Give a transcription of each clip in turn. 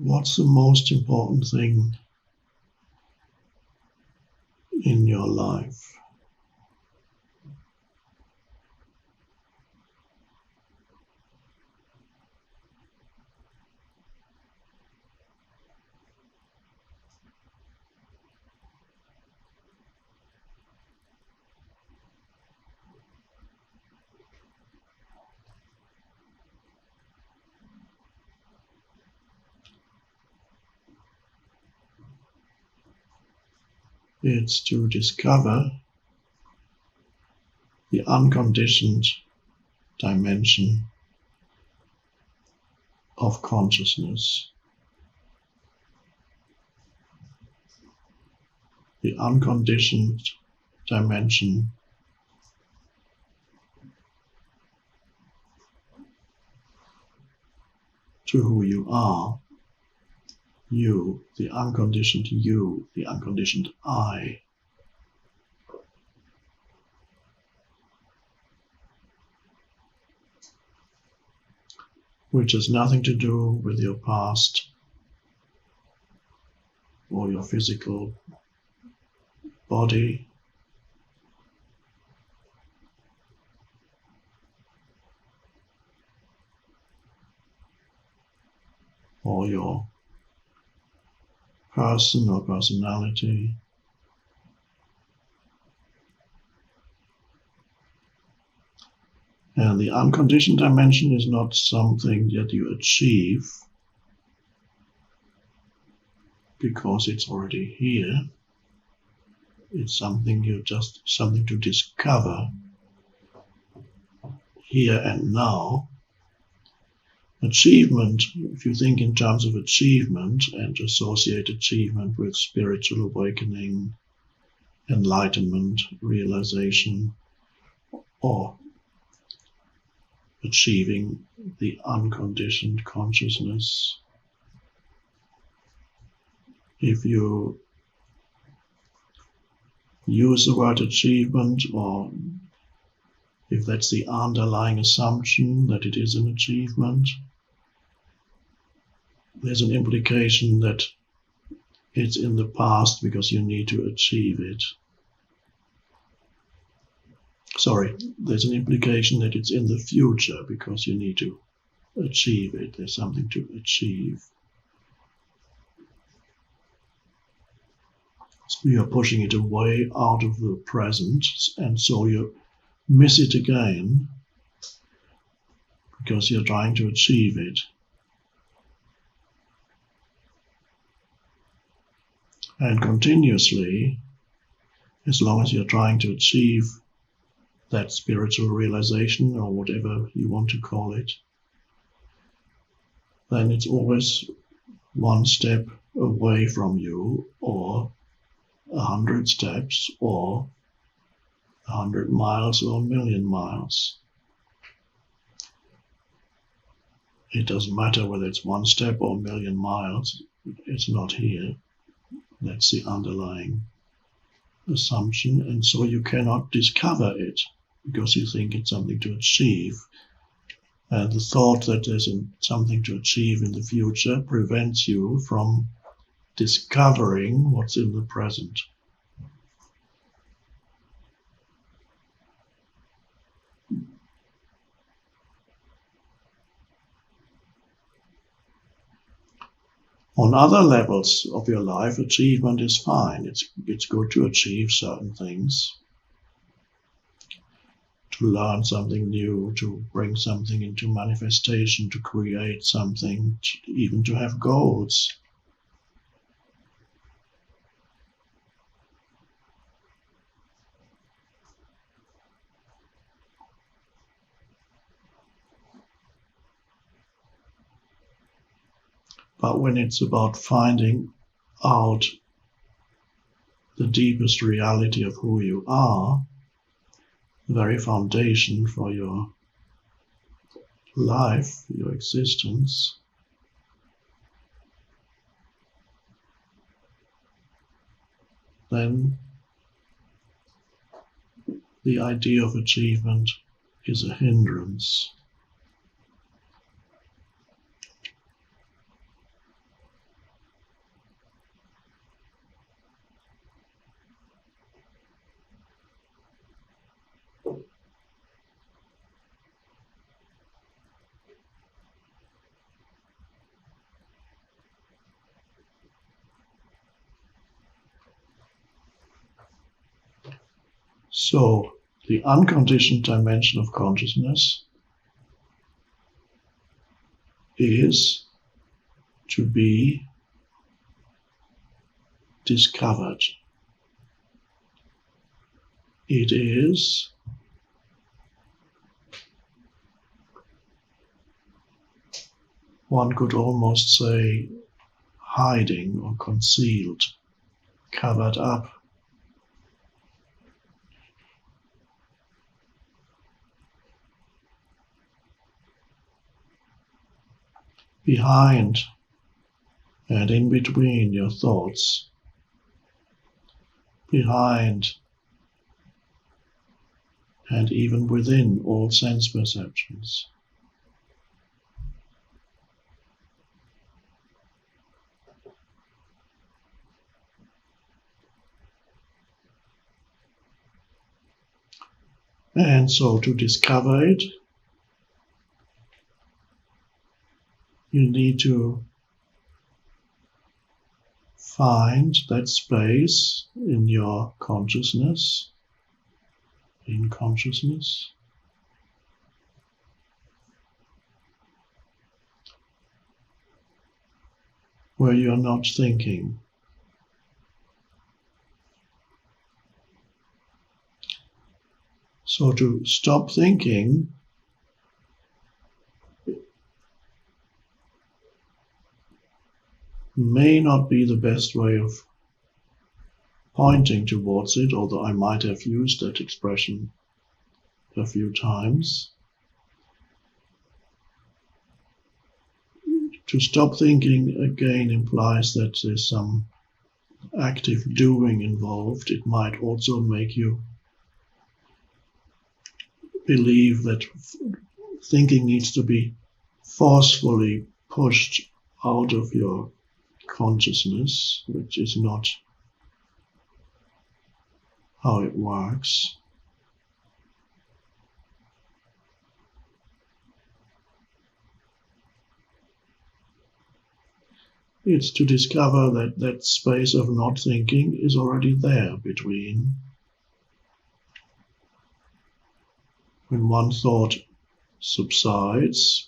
What's the most important thing in your life? It's to discover the unconditioned dimension of consciousness, the unconditioned dimension to who you are, you, the unconditioned I. Which has nothing to do with your past or your physical body, or your person or personality. And the unconditioned dimension is not something that you achieve because it's already here. It's something to discover here and now. Achievement, if you think in terms of achievement and associate achievement with spiritual awakening, enlightenment, realization, or achieving the unconditioned consciousness. If you use the word achievement, or if that's the underlying assumption that it is an achievement, there's an implication that it's in the past because you need to achieve it. There's an implication that it's in the future because you need to achieve it. There's something to achieve. So you're pushing it away out of the present, and so you miss it again because you're trying to achieve it. And continuously, as long as you're trying to achieve that spiritual realization, or whatever you want to call it, then it's always one step away from you, or 100 steps, or 100 miles, or 1,000,000 miles. It doesn't matter whether it's one step or 1,000,000 miles, it's not here. That's the underlying assumption, and so you cannot discover it because you think it's something to achieve. And the thought that there's something to achieve in the future prevents you from discovering what's in the present. On other levels of your life, achievement is fine. It's good to achieve certain things, to learn something new, to bring something into manifestation, to create something, even to have goals. But when it's about finding out the deepest reality of who you are, the very foundation for your life, your existence, then the idea of achievement is a hindrance. So, the unconditioned dimension of consciousness is to be discovered. It is one could almost say hiding or concealed, covered up. Behind and in between your thoughts, behind and even within all sense perceptions. And so to discover it, you need to find that space in your consciousness, in consciousness, where you're not thinking. So to stop thinking may not be the best way of pointing towards it, although I might have used that expression a few times. To stop thinking again implies that there's some active doing involved. It might also make you believe that thinking needs to be forcefully pushed out of your consciousness, which is not how it works. It's to discover that that space of not thinking is already there between when one thought subsides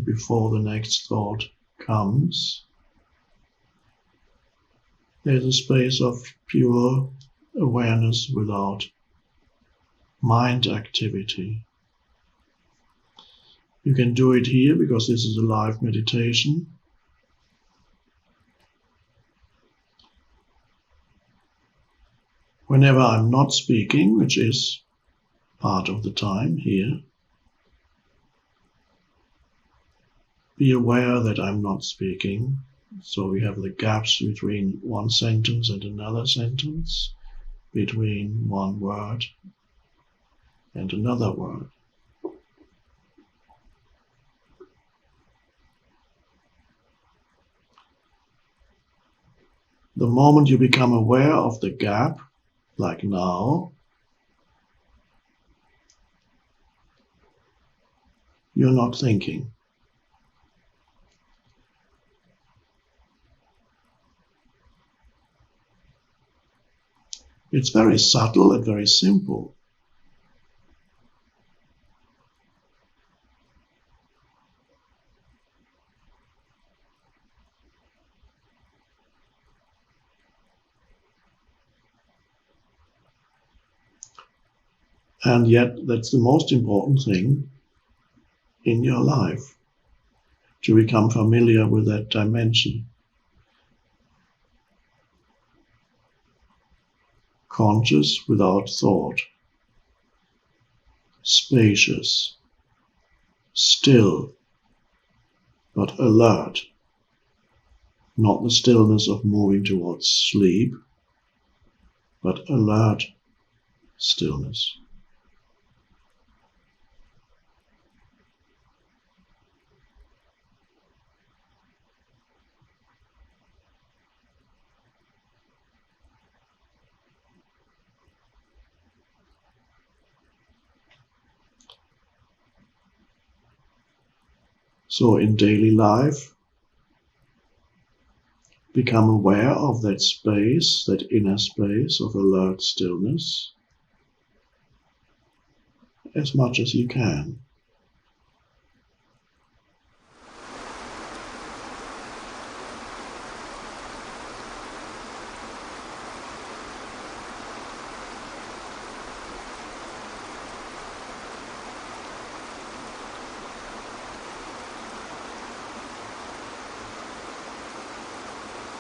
before the next thought comes. There's a space of pure awareness without mind activity. You can do it here because this is a live meditation. Whenever I'm not speaking, which is part of the time here, be aware that I'm not speaking. So we have the gaps between one sentence and another sentence, between one word and another word. The moment you become aware of the gap, like now, you're not thinking. It's very subtle and very simple. And yet, that's the most important thing in your life, to become familiar with that dimension. Conscious without thought, spacious, still, but alert, not the stillness of moving towards sleep, but alert stillness. So in daily life, become aware of that space, that inner space of alert stillness. as much as you can.